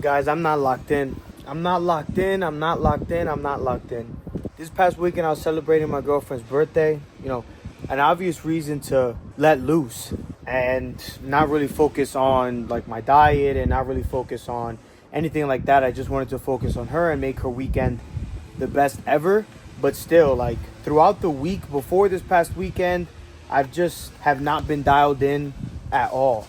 Guys, I'm not locked in. I'm not locked in. I'm not locked in. I'm not locked in. This past weekend, I was celebrating my girlfriend's birthday. An obvious reason to let loose and not really focus on like my diet and not really focus on anything like that. I just wanted to focus on her and make her weekend the best ever. But still, like throughout the week before this past weekend, I've just have not been dialed in at all.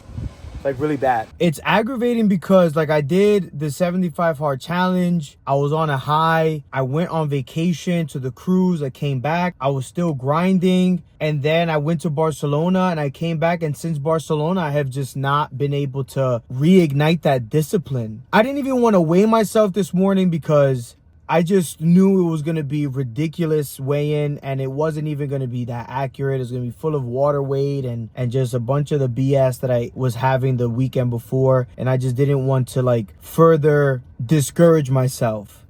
Like really bad. It's aggravating because like I did the 75 hard challenge. I was on a high. I went on vacation to the cruise. I came back. I was still grinding. And then I went to Barcelona and I came back. And since Barcelona, I have just not been able to reignite that discipline. I didn't even want to weigh myself this morning because I just knew it was going to be ridiculous weigh-in and it wasn't even going to be that accurate. It was going to be full of water weight and just a bunch of the BS that I was having the weekend before. And I just didn't want to like further discourage myself.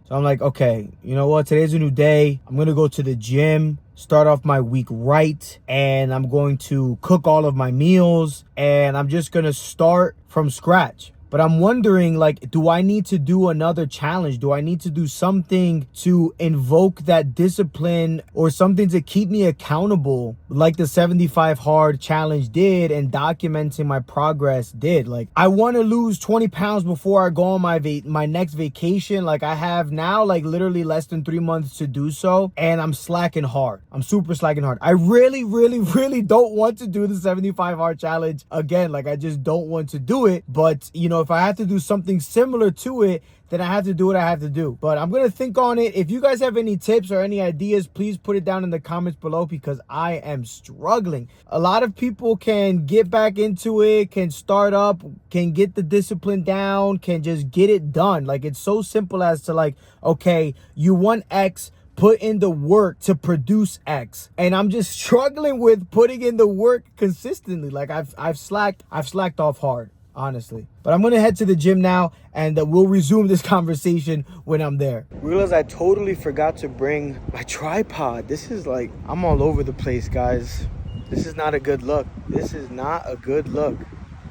So I'm like, okay, you know what? Today's a new day. I'm going to go to the gym, start off my week right. And I'm going to cook all of my meals and I'm just going to start from scratch. But I'm wondering, like, do I need to do another challenge? Do I need to do something to invoke that discipline or something to keep me accountable like the 75 hard challenge did and documenting my progress did? Like, I want to lose 20 pounds before I go on my next vacation. Like, I have now, like, literally less than 3 months to do so. And I'm slacking hard. I'm super slacking hard. I really, really, really don't want to do the 75 hard challenge again. Like, I just don't want to do it. But, if I have to do something similar to it, then I have to do what I have to do. But I'm going to think on it. If you guys have any tips or any ideas, please put it down in the comments below because I am struggling. A lot of people can get back into it, can start up, can get the discipline down, can just get it done. Like, it's so simple as to like, okay, you want X, put in the work to produce X. And I'm just struggling with putting in the work consistently. Like I've slacked off hard, honestly. But I'm gonna head to the gym now and we'll resume this conversation when I'm there. Realize I totally forgot to bring my tripod. This is like, I'm all over the place, guys. This is not a good look. This is not a good look.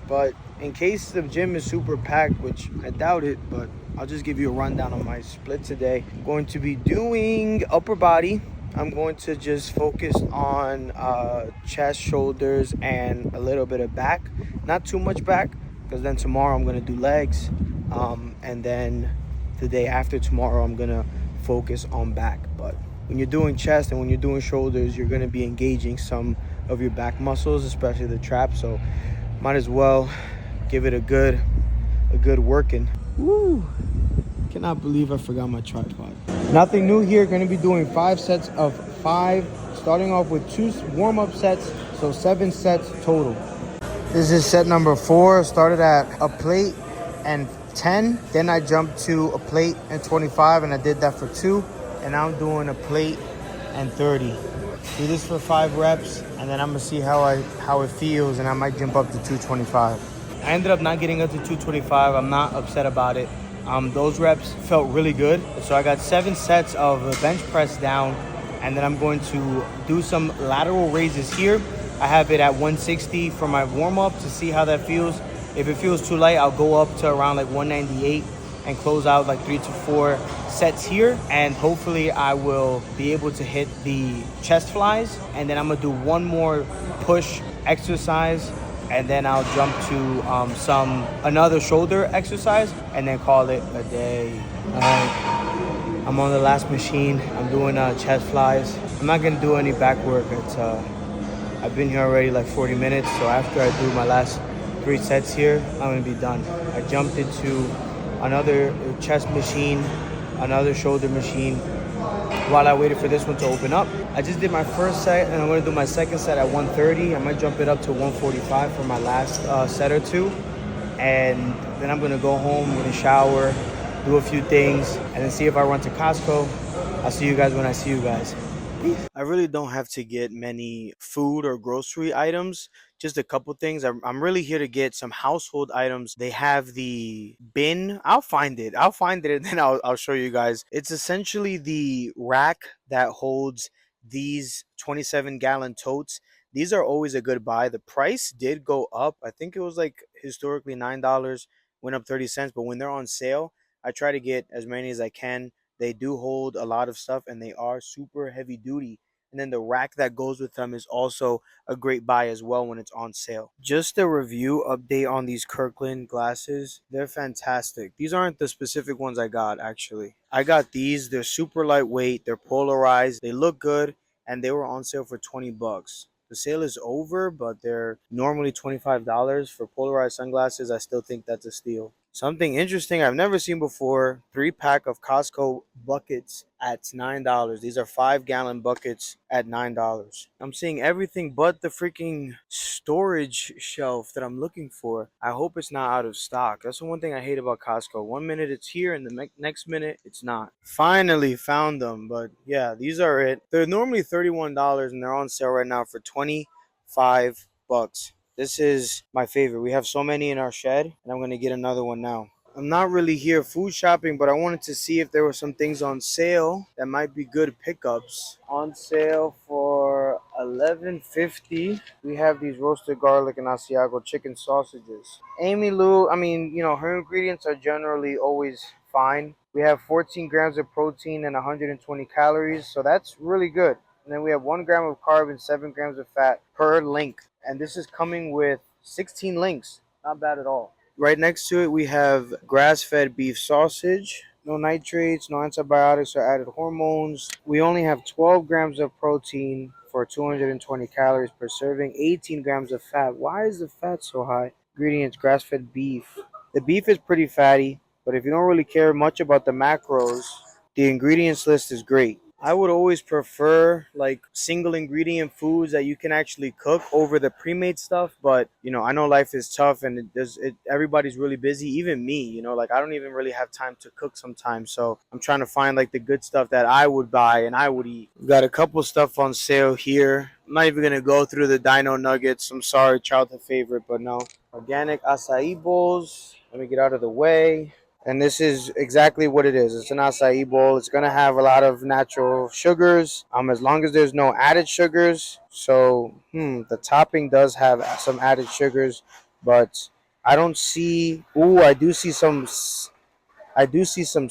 But in case the gym is super packed, which I doubt it, but I'll just give you a rundown on my split today. I'm going to be doing upper body. I'm going to just focus on chest, shoulders, and a little bit of back. Not too much back, because then tomorrow I'm going to do legs. And then the day after tomorrow, I'm going to focus on back. But when you're doing chest and when you're doing shoulders, you're going to be engaging some of your back muscles, especially the traps. So might as well give it a good working. Woo! Cannot believe I forgot my tripod. Nothing new here. Going to be doing 5 sets of 5, starting off with 2 warm-up sets, so 7 sets total. This is set number 4. Started at a plate and 10, then I jumped to a plate and 25, and I did that for 2, and now I'm doing a plate and 30. Do this for 5 reps, and then I'm gonna see how it feels, and I might jump up to 225. I ended up not getting up to 225. I'm not upset about it. Those reps felt really good. So I got 7 sets of bench press down, and then I'm going to do some lateral raises here. I have it at 160 for my warm-up to see how that feels. If it feels too light, I'll go up to around like 198 and close out like 3 to 4 sets here. And hopefully I will be able to hit the chest flies. And then I'm gonna do one more push exercise, and then I'll jump to another shoulder exercise and then call it a day. All right, I'm on the last machine. I'm doing chest flies. I'm not gonna do any back work. I've been here already like 40 minutes. So after I do my last 3 sets here, I'm gonna be done. I jumped into another chest machine, another shoulder machine, while I waited for this one to open up. I just did my first set, and I'm gonna do my second set at 130. I might jump it up to 145 for my last set or 2. And then I'm gonna go home, I'm gonna shower, do a few things, and then see if I run to Costco. I'll see you guys when I see you guys. I really don't have to get many food or grocery items, just a couple things. I'm really here to get some household items. They have the bin. I'll find it and then I'll show you guys. It's essentially the rack that holds these 27-gallon totes. These are always a good buy. The price did go up. I think it was like historically $9. went up 30 cents. But when they're on sale, I try to get as many as I can. They do hold a lot of stuff and they are super heavy duty. And then the rack that goes with them is also a great buy as well when it's on sale. Just a review update on these Kirkland glasses. They're fantastic. These aren't the specific ones I got actually. I got these. They're super lightweight. They're polarized. They look good and they were on sale for 20 bucks. The sale is over, but they're normally $25 for polarized sunglasses. I still think that's a steal. Something interesting I've never seen before, 3 pack of Costco buckets at $9. These are 5 gallon buckets at $9. I'm seeing everything but the freaking storage shelf that I'm looking for. I hope it's not out of stock. That's the one thing I hate about Costco. One minute it's here and the next minute it's not. Finally found them, but yeah, these are it. They're normally $31 and they're on sale right now for 25 bucks. This is my favorite. We have so many in our shed, and I'm going to get another one now. I'm not really here food shopping, but I wanted to see if there were some things on sale that might be good pickups. On sale for $11.50. We have these roasted garlic and Asiago chicken sausages. Amy Lou, I mean, her ingredients are generally always fine. We have 14 grams of protein and 120 calories, so that's really good. And then we have 1 gram of carb and 7 grams of fat per link. And this is coming with 16 links. Not bad at all. Right next to it, we have grass-fed beef sausage. No nitrates, no antibiotics or added hormones. We only have 12 grams of protein for 220 calories per serving, 18 grams of fat. Why is the fat so high? Ingredients, grass-fed beef. The beef is pretty fatty, but if you don't really care much about the macros, the ingredients list is great. I would always prefer like single ingredient foods that you can actually cook over the pre-made stuff, but I know life is tough and everybody's really busy, even me, like I don't even really have time to cook sometimes. So I'm trying to find like the good stuff that I would buy and I would eat. We got a couple stuff on sale here. I'm not even gonna go through the dino nuggets. I'm sorry, childhood favorite, but no. Organic acai bowls. Let me get out of the way. And this is exactly what it is. It's an acai bowl. It's gonna have a lot of natural sugars. As long as there's no added sugars. So, the topping does have some added sugars, but I don't see. Ooh, I do see some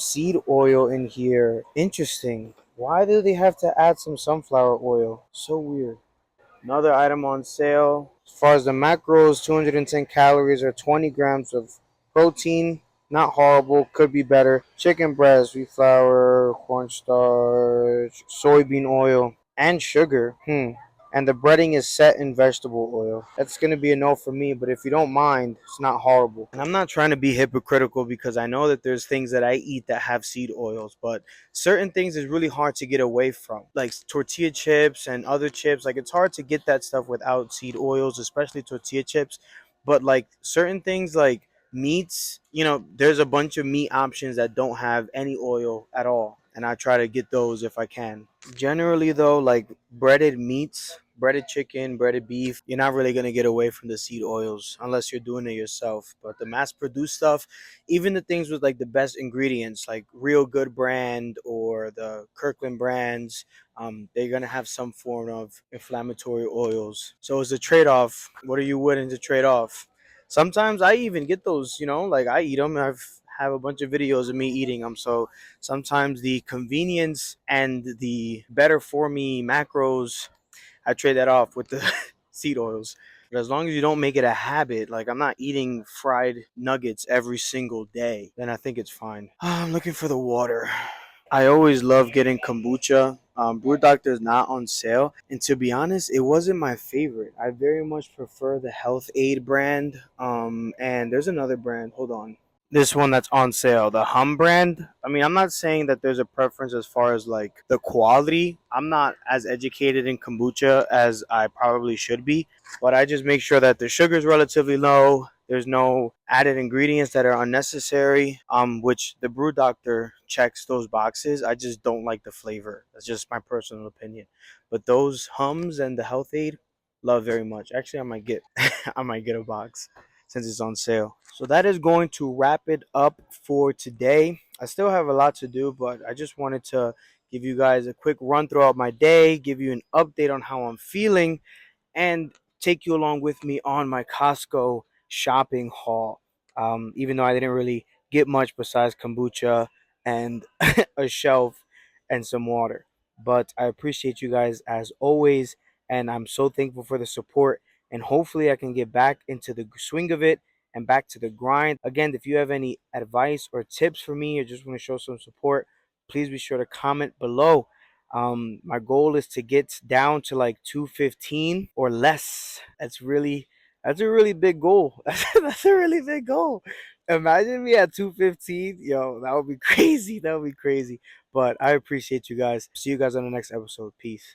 seed oil in here. Interesting. Why do they have to add some sunflower oil? So weird. Another item on sale. As far as the macros, 210 calories or 20 grams of protein. Not horrible, could be better. Chicken breast, wheat flour, cornstarch, soybean oil, and sugar. And the breading is set in vegetable oil. That's going to be a no for me, but if you don't mind, it's not horrible. And I'm not trying to be hypocritical because I know that there's things that I eat that have seed oils, but certain things is really hard to get away from. Like tortilla chips and other chips, like it's hard to get that stuff without seed oils, especially tortilla chips. But like certain things like meats, there's a bunch of meat options that don't have any oil at all. And I try to get those if I can. Generally, though, like breaded meats, breaded chicken, breaded beef, you're not really going to get away from the seed oils unless you're doing it yourself. But the mass produced stuff, even the things with like the best ingredients, like Real Good brand or the Kirkland brands, they're going to have some form of inflammatory oils. So it's a trade off. What are you willing to trade off? Sometimes I even get those, like I eat them. Have a bunch of videos of me eating them. So sometimes the convenience and the better for me macros, I trade that off with the seed oils. But as long as you don't make it a habit, like I'm not eating fried nuggets every single day, then I think it's fine. I'm looking for the water. I always love getting kombucha. Brew Doctor is not on sale, and to be honest, it wasn't my favorite. I very much prefer the Health Aid brand. And there's another brand. Hold on, this one that's on sale, the Hum brand. I mean, I'm not saying that there's a preference as far as like the quality. I'm not as educated in kombucha as I probably should be, but I just make sure that the sugar is relatively low. There's no added ingredients that are unnecessary, which the Brew Doctor checks those boxes. I just don't like the flavor. That's just my personal opinion. But those Hums and the Health Aid, love very much. Actually, I might get I might get a box since it's on sale. So that is going to wrap it up for today. I still have a lot to do, but I just wanted to give you guys a quick run throughout my day, give you an update on how I'm feeling, and take you along with me on my Costco shopping haul. even though I didn't really get much besides kombucha and a shelf and some water. But I appreciate you guys as always, and I'm so thankful for the support. And hopefully, I can get back into the swing of it and back to the grind. Again, if you have any advice or tips for me or just want to show some support, please be sure to comment below. My goal is to get down to like 215 or less. That's a really big goal. That's a really big goal. Imagine me at 215. Yo, that would be crazy. That would be crazy. But I appreciate you guys. See you guys on the next episode. Peace.